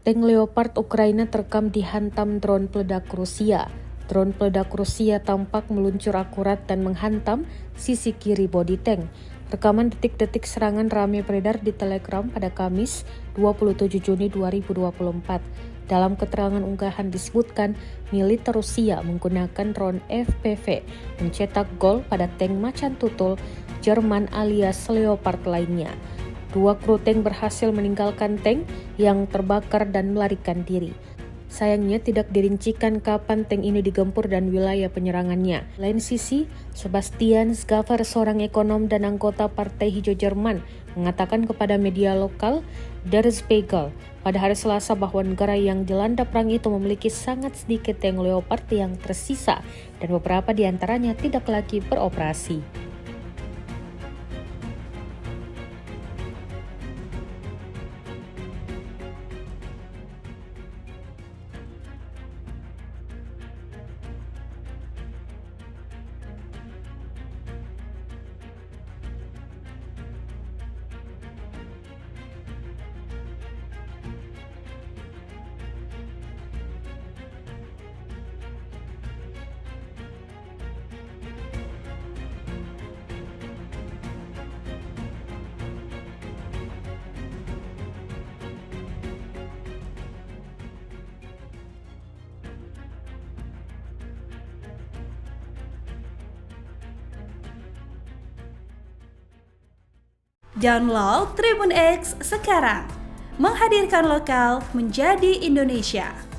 Tank Leopard Ukraina terekam dihantam drone peledak Rusia. Drone peledak Rusia tampak meluncur akurat dan menghantam sisi kiri bodi tank. Rekaman detik-detik serangan ramai beredar di Telegram pada Kamis 27 Juni 2024. Dalam keterangan unggahan disebutkan, militer Rusia menggunakan drone FPV mencetak gol pada tank macan tutul Jerman alias Leopard lainnya. 2 kru tank berhasil meninggalkan tank yang terbakar dan melarikan diri. Sayangnya tidak dirincikan kapan tank ini digempur dan wilayah penyerangannya. Lain sisi, Sebastian Schäfer, seorang ekonom dan anggota Partai Hijau Jerman, mengatakan kepada media lokal Der Spiegel pada hari Selasa bahwa negara yang dilanda perang itu memiliki sangat sedikit tank Leopard yang tersisa dan beberapa di antaranya tidak lagi beroperasi. Download Tribun X sekarang, menghadirkan lokal menjadi Indonesia.